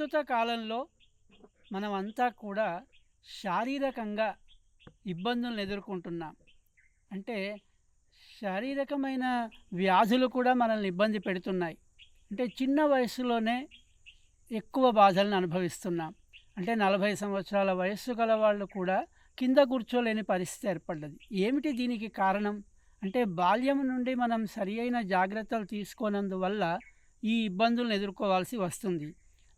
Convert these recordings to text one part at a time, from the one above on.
ప్రస్తుత కాలంలో మనమంతా కూడా శారీరకంగా ఇబ్బందులను ఎదుర్కొంటున్నాం. అంటే శారీరకమైన వ్యాధులు కూడా మనల్ని ఇబ్బంది పెడుతున్నాయి. అంటే చిన్న వయస్సులోనే ఎక్కువ బాధలను అనుభవిస్తున్నాం. అంటే 40 సంవత్సరాల వయస్సు గల వాళ్ళు కూడా కింద కూర్చోలేని పరిస్థితి ఏర్పడ్డది. ఏమిటి దీనికి కారణం? అంటే బాల్యం నుండి మనం సరియైన జాగ్రత్తలు తీసుకోనందువల్ల ఈ ఇబ్బందులను ఎదుర్కోవాల్సి వస్తుంది.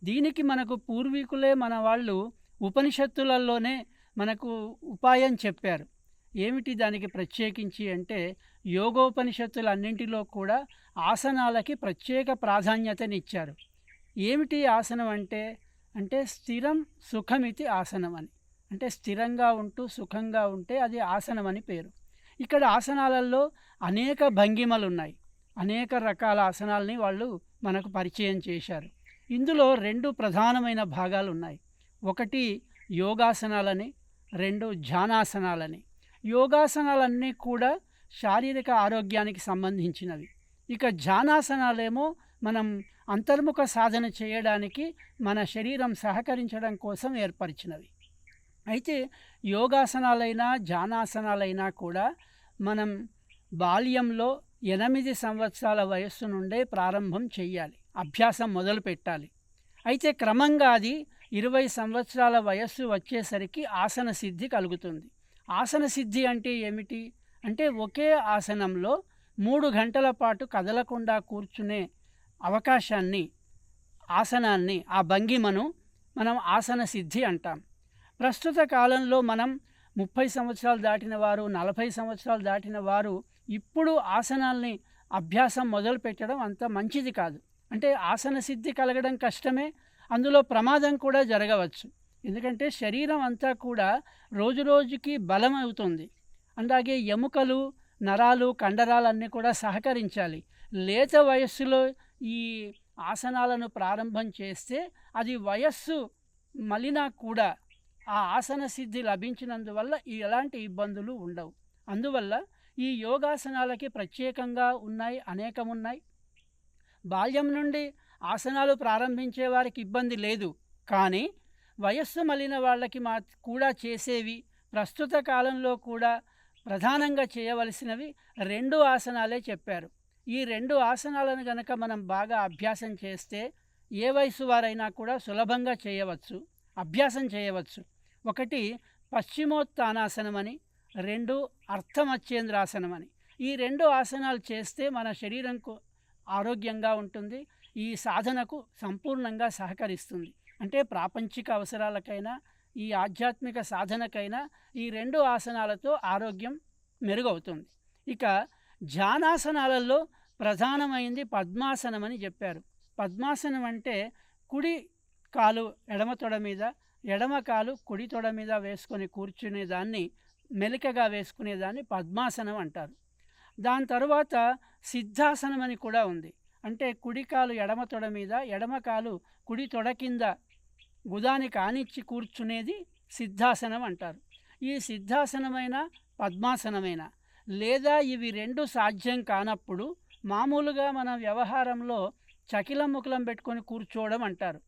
దీనికి మనకు పూర్వీకులే మన వాళ్ళు ఉపనిషత్తులలోనే మనకు ఉపాయం చెప్పారు. ఏమిటి దానికి ప్రత్యేకించి అంటే యోగోపనిషత్తులన్నింటిలో కూడా ఆసనాలకి ప్రత్యేక ప్రాధాన్యతనిచ్చారు. ఏమిటి ఆసనం అంటే? అంటే స్థిరం సుఖమితి ఆసనం అని. అంటే స్థిరంగా ఉంటూ సుఖంగా ఉంటే అది ఆసనం అని పేరు. ఇక్కడ ఆసనాలలో అనేక భంగిమలున్నాయి. అనేక రకాల ఆసనాల్ని వాళ్ళు మనకు పరిచయం చేశారు. ఇందులో 2 ప్రధానమైన భాగాలున్నాయి. ఒకటి యోగాసనాలని, 2 ధ్యానాసనాలని. యోగాసనాలన్నీ కూడా శారీరక ఆరోగ్యానికి సంబంధించినవి. ఇక ధ్యానాసనాలేమో మనం అంతర్ముఖ సాధన చేయడానికి మన శరీరం సహకరించడం కోసం ఏర్పరిచినవి. అయితే యోగాసనాలైనా ధ్యానాసనాలైనా కూడా మనం బాల్యంలో 8 సంవత్సరాల వయస్సు నుండే ప్రారంభం చెయ్యాలి, అభ్యాసం మొదలు పెట్టాలి. అయితే క్రమంగా అది 20 సంవత్సరాల వయస్సు వచ్చేసరికి ఆసన సిద్ధి కలుగుతుంది. ఆసన సిద్ధి అంటే ఏమిటి? అంటే ఒకే ఆసనంలో 3 గంటల పాటు కదలకుండా కూర్చునే అవకాశాన్ని, ఆసనాన్ని, ఆ భంగిమను మనం ఆసన సిద్ధి అంటాం. ప్రస్తుత కాలంలో మనం 30 సంవత్సరాలు దాటిన వారు, 40 సంవత్సరాలు దాటిన వారు ఇప్పుడు ఆసనాల్ని అభ్యాసం మొదలు పెట్టడం అంత మంచిది కాదు. అంటే ఆసన సిద్ధి కలగడం కష్టమే, అందులో ప్రమాదం కూడా జరగవచ్చు. ఎందుకంటే శరీరం అంతా కూడా రోజు రోజుకి బలం అవుతుంది. అలాగే ఎముకలు, నరాలు, కండరాలన్నీ కూడా సహకరించాలి. లేత వయస్సులో ఈ ఆసనాలను ప్రారంభం చేస్తే అది వయస్సు మళ్ళినా కూడా ఆ ఆసన సిద్ధి లభించినందువల్ల ఎలాంటి ఇబ్బందులు ఉండవు. అందువల్ల ఈ యోగాసనాలకి ప్రత్యేకంగా ఉన్నాయి, అనేకమున్నాయి. బాల్యం నుండి ఆసనాలు ప్రారంభించే వారికి ఇబ్బంది లేదు. కానీ వయస్సు మళ్ళిన వాళ్ళకి కూడా చేసేవి, ప్రస్తుత కాలంలో కూడా ప్రధానంగా చేయవలసినవి 2 ఆసనాలే చెప్పారు. ఈ 2 ఆసనాలను గనక మనం బాగా అభ్యాసం చేస్తే ఏ వయసు వారైనా కూడా సులభంగా చేయవచ్చు, అభ్యాసం చేయవచ్చు. ఒకటి పశ్చిమోత్తానాసనం అని, 2 అర్థమచ్చేంద్రాసనం అని. ఈ 2 ఆసనాలు చేస్తే మన శరీరంకు ఆరోగ్యంగా ఉంటుంది. ఈ సాధనకు సంపూర్ణంగా సహకరిస్తుంది. అంటే ప్రాపంచిక అవసరాలకైనా, ఈ ఆధ్యాత్మిక సాధనకైనా ఈ 2 ఆసనాలతో ఆరోగ్యం మెరుగవుతుంది. ఇక ధ్యానాసనాలలో ప్రధానమైంది పద్మాసనం అని చెప్పారు. పద్మాసనం అంటే కుడి కాలు ఎడమ తొడ మీద, ఎడమ కాలు కుడి తొడ మీద వేసుకొని కూర్చునేదాన్ని, మెలికగా వేసుకునేదాన్ని పద్మాసనం అంటారు. దాని తరువాత సిద్ధాసనం అని కూడా ఉంది. అంటే కుడి కాలు ఎడమ తొడ మీద, ఎడమ కాలు కుడి తొడ కింద గుదానికి ఆనిచ్చి కూర్చునేది సిద్ధాసనం అంటారు. ఈ సిద్ధాసనమైన, పద్మాసనమైన, లేదా ఇవి 2 సాధ్యం కానప్పుడు మామూలుగా మన వ్యవహారంలో చకిలం ముకులం పెట్టుకొని కూర్చోవడం అంటారు.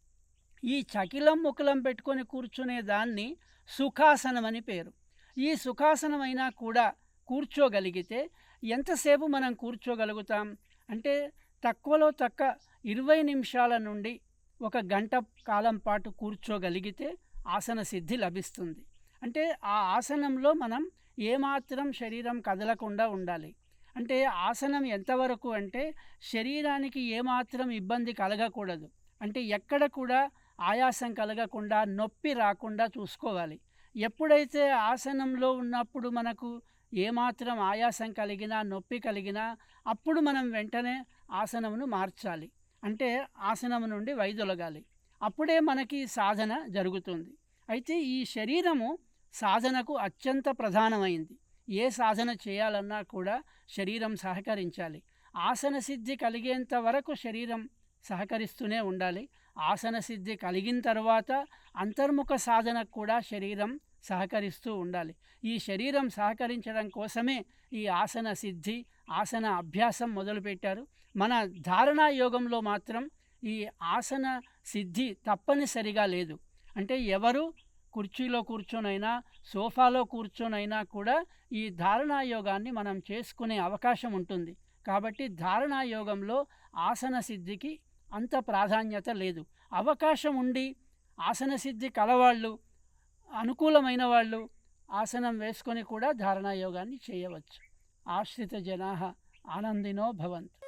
ఈ చకిలం ముకులం పెట్టుకొని కూర్చునే దాన్ని సుఖాసనం అని పేరు. ఈ సుఖాసనమైనా కూడా కూర్చోగలిగితే ఎంతసేపు మనం కూర్చోగలుగుతాం అంటే తక్కువలో తక్కువ 20 నిమిషాల నుండి 1 గంట కాలం పాటు కూర్చోగలిగితే ఆసన సిద్ధి లభిస్తుంది. అంటే ఆ ఆసనంలో మనం ఏమాత్రం శరీరం కదలకుండా ఉండాలి. అంటే ఆసనం ఎంతవరకు అంటే శరీరానికి ఏమాత్రం ఇబ్బంది కలగకూడదు. అంటే ఎక్కడ కూడా ఆయాసం కలగకుండా, నొప్పి రాకుండా చూసుకోవాలి. ఎప్పుడైతే ఆసనంలో ఉన్నప్పుడు మనకు ఏమాత్రం ఆయాసం కలిగినా, నొప్పి కలిగినా అప్పుడు మనం వెంటనే ఆసనమును మార్చాలి. అంటే ఆసనం నుండి వైదొలగాలి. అప్పుడే మనకి సాధన జరుగుతుంది. అయితే ఈ శరీరము సాధనకు అత్యంత ప్రధానమైంది. ఏ సాధన చేయాలన్నా కూడా శరీరం సహకరించాలి. ఆసన సిద్ధి కలిగేంత వరకు శరీరం సహకరిస్తూనే ఉండాలి. ఆసన సిద్ధి కలిగిన తర్వాత అంతర్ముఖ సాధనకు కూడా శరీరం సహకరిస్తూ ఉండాలి. ఈ శరీరం సహకరించడం కోసమే ఈ ఆసన సిద్ధి, ఆసన అభ్యాసం మొదలుపెట్టారు. మన ధారణా యోగంలో మాత్రం ఈ ఆసన సిద్ధి తప్పనిసరిగా లేదు. అంటే ఎవరు కుర్చీలో కూర్చొనైనా సోఫాలో కూర్చొనైనా కూడా ఈ ధారణా యోగాన్ని మనం చేసుకునే అవకాశం ఉంటుంది. కాబట్టి ధారణా యోగంలో ఆసన సిద్ధికి అంత ప్రాధాన్యత లేదు. అవకాశం ఉండి ఆసన సిద్ధి కలవాళ్ళు, అనుకూలమైన వాళ్ళు ఆసనం వేసుకొని కూడా ధారణా యోగాన్ని చేయవచ్చు. ఆశ్రిత జనాః ఆనందినో భవంతు.